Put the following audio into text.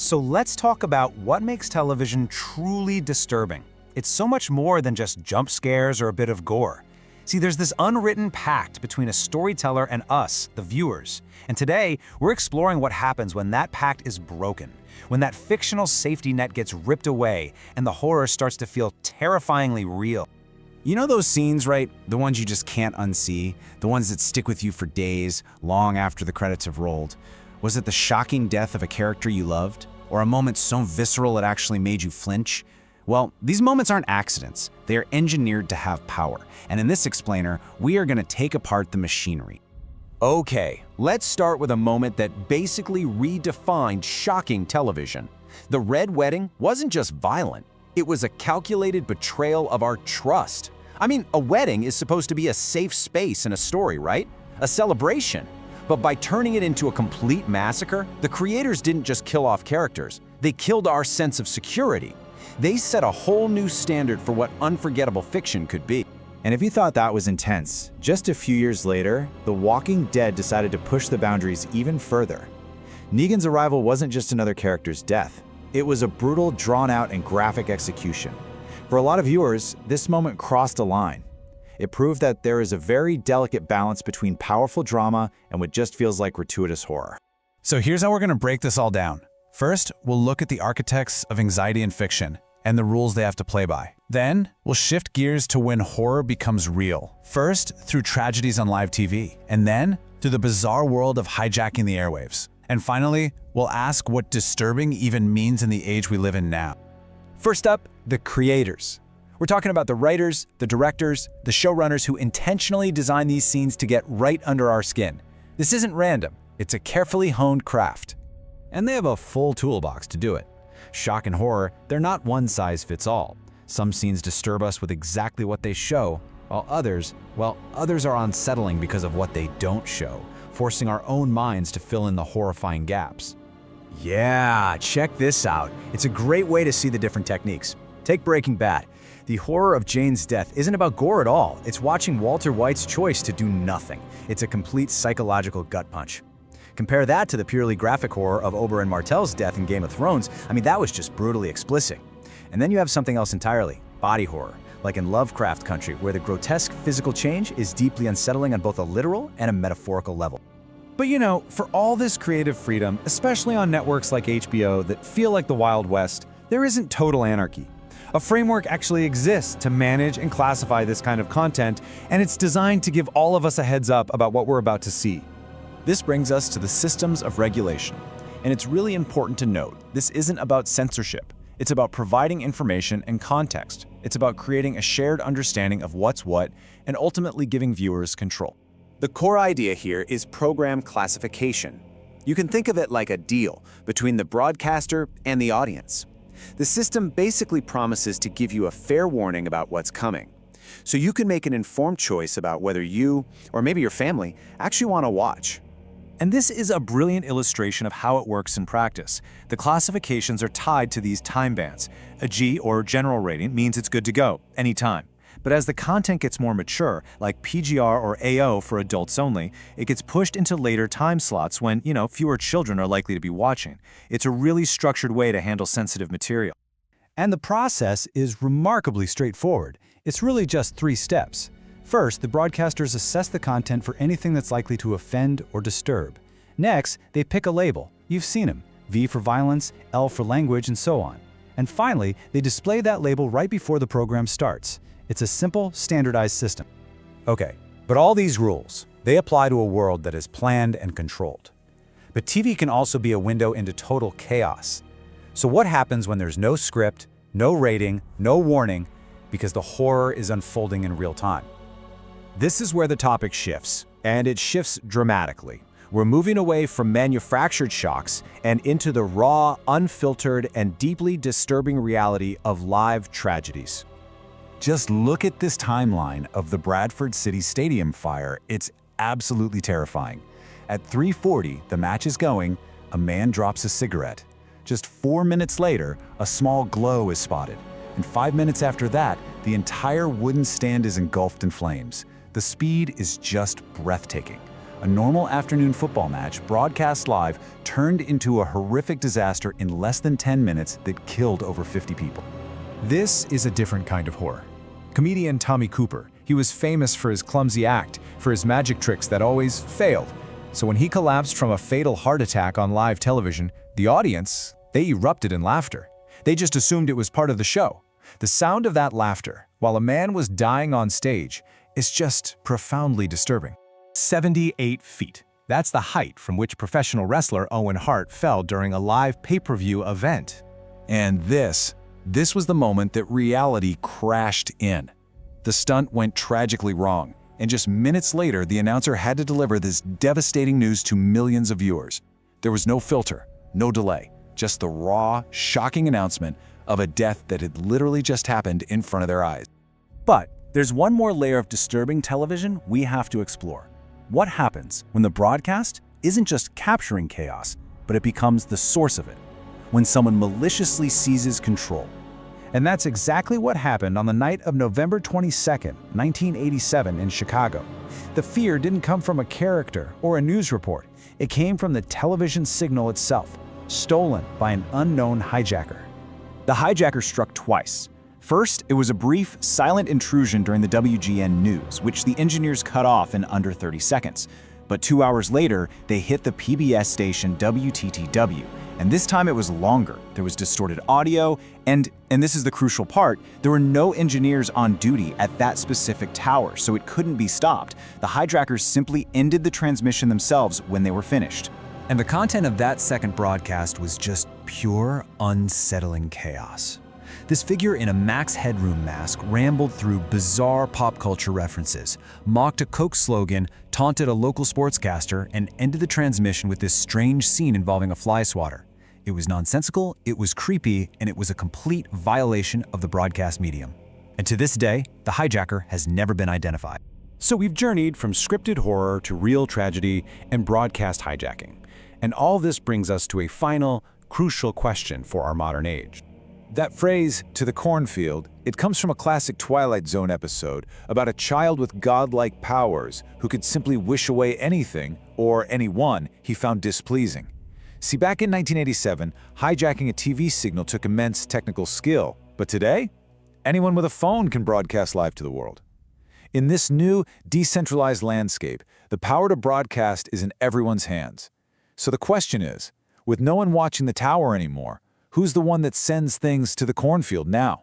So let's talk about what makes television truly disturbing. It's so much more than just jump scares or a bit of gore. See, there's this unwritten pact between a storyteller and us, the viewers. And today, we're exploring what happens when that pact is broken, when that fictional safety net gets ripped away and the horror starts to feel terrifyingly real. You know those scenes, right? The ones you just can't unsee? The ones that stick with you for days, long after the credits have rolled? Was it the shocking death of a character you loved? Or a moment so visceral it actually made you flinch? Well, these moments aren't accidents. They are engineered to have power. And in this explainer, we are going to take apart the machinery. Okay, let's start with a moment that basically redefined shocking television. The Red Wedding wasn't just violent. It was a calculated betrayal of our trust. I mean, a wedding is supposed to be a safe space in a story, right? A celebration. But by turning it into a complete massacre, the creators didn't just kill off characters. They killed our sense of security. They set a whole new standard for what unforgettable fiction could be. And if you thought that was intense, just a few years later, The Walking Dead decided to push the boundaries even further. Negan's arrival wasn't just another character's death. It was a brutal, drawn-out, and graphic execution. For a lot of viewers, this moment crossed a line. It proved that there is a very delicate balance between powerful drama and what just feels like gratuitous horror. So here's how we're going to break this all down. First, we'll look at the architects of anxiety in fiction and the rules they have to play by. Then, we'll shift gears to when horror becomes real. First, through tragedies on live TV, and then through the bizarre world of hijacking the airwaves. And finally, we'll ask what disturbing even means in the age we live in now. First up, the creators. We're talking about the writers, the directors, the showrunners who intentionally design these scenes to get right under our skin. This isn't random. It's a carefully honed craft. And they have a full toolbox to do it. Shock and horror, they're not one size fits all. Some scenes disturb us with exactly what they show, while others are unsettling because of what they don't show, forcing our own minds to fill in the horrifying gaps. Yeah, check this out. It's a great way to see the different techniques. Take Breaking Bad. The horror of Jane's death isn't about gore at all. It's watching Walter White's choice to do nothing. It's a complete psychological gut punch. Compare that to the purely graphic horror of Oberyn Martell's death in Game of Thrones. I mean, that was just brutally explicit. And then you have something else entirely, body horror, like in Lovecraft Country, where the grotesque physical change is deeply unsettling on both a literal and a metaphorical level. But you know, for all this creative freedom, especially on networks like HBO that feel like the Wild West, there isn't total anarchy. A framework actually exists to manage and classify this kind of content, and it's designed to give all of us a heads up about what we're about to see. This brings us to the systems of regulation. And it's really important to note, this isn't about censorship. It's about providing information and context. It's about creating a shared understanding of what's what and ultimately giving viewers control. The core idea here is program classification. You can think of it like a deal between the broadcaster and the audience. The system basically promises to give you a fair warning about what's coming, so you can make an informed choice about whether you, or maybe your family, actually want to watch. And this is a brilliant illustration of how it works in practice. The classifications are tied to these time bands. A G, or general rating, means it's good to go, anytime. But as the content gets more mature, like PGR or AO for adults only, it gets pushed into later time slots when, fewer children are likely to be watching. It's a really structured way to handle sensitive material. And the process is remarkably straightforward. It's really just 3 steps. First, the broadcasters assess the content for anything that's likely to offend or disturb. Next, they pick a label. You've seen them. V for violence, L for language, and so on. And finally, they display that label right before the program starts. It's a simple, standardized system. Okay, but all these rules, they apply to a world that is planned and controlled. But TV can also be a window into total chaos. So what happens when there's no script, no rating, no warning, because the horror is unfolding in real time? This is where the topic shifts, and it shifts dramatically. We're moving away from manufactured shocks and into the raw, unfiltered, and deeply disturbing reality of live tragedies. Just look at this timeline of the Bradford City Stadium fire. It's absolutely terrifying. At 3:40, the match is going, a man drops a cigarette. Just 4 minutes later, a small glow is spotted. And 5 minutes after that, the entire wooden stand is engulfed in flames. The speed is just breathtaking. A normal afternoon football match, broadcast live, turned into a horrific disaster in less than 10 minutes that killed over 50 people. This is a different kind of horror. Comedian Tommy Cooper, he was famous for his clumsy act, for his magic tricks that always failed. So when he collapsed from a fatal heart attack on live television, the audience, they erupted in laughter. They just assumed it was part of the show. The sound of that laughter, while a man was dying on stage, is just profoundly disturbing. 78 feet. That's the height from which professional wrestler Owen Hart fell during a live pay-per-view event. And this was the moment that reality crashed in. The stunt went tragically wrong, and just minutes later, the announcer had to deliver this devastating news to millions of viewers. There was no filter, no delay, just the raw, shocking announcement of a death that had literally just happened in front of their eyes. But there's one more layer of disturbing television we have to explore. What happens when the broadcast isn't just capturing chaos, but it becomes the source of it? When someone maliciously seizes control. And that's exactly what happened on the night of November 22nd, 1987 in Chicago. The fear didn't come from a character or a news report. It came from the television signal itself, stolen by an unknown hijacker. The hijacker struck twice. First, it was a brief, silent intrusion during the WGN news, which the engineers cut off in under 30 seconds. But 2 hours later, they hit the PBS station WTTW, and this time it was longer. There was distorted audio, and this is the crucial part, there were no engineers on duty at that specific tower, so it couldn't be stopped. The hijackers simply ended the transmission themselves when they were finished. And the content of that second broadcast was just pure, unsettling chaos. This figure in a Max Headroom mask rambled through bizarre pop culture references, mocked a Coke slogan, taunted a local sportscaster, and ended the transmission with this strange scene involving a fly swatter. It was nonsensical, it was creepy, and it was a complete violation of the broadcast medium. And to this day, the hijacker has never been identified. So we've journeyed from scripted horror to real tragedy and broadcast hijacking. And all this brings us to a final, crucial question for our modern age. That phrase, "to the cornfield," it comes from a classic Twilight Zone episode about a child with godlike powers who could simply wish away anything or anyone he found displeasing. See, back in 1987, hijacking a TV signal took immense technical skill, but today, anyone with a phone can broadcast live to the world. In this new, decentralized landscape, the power to broadcast is in everyone's hands. So the question is, with no one watching the tower anymore, who's the one that sends things to the cornfield now?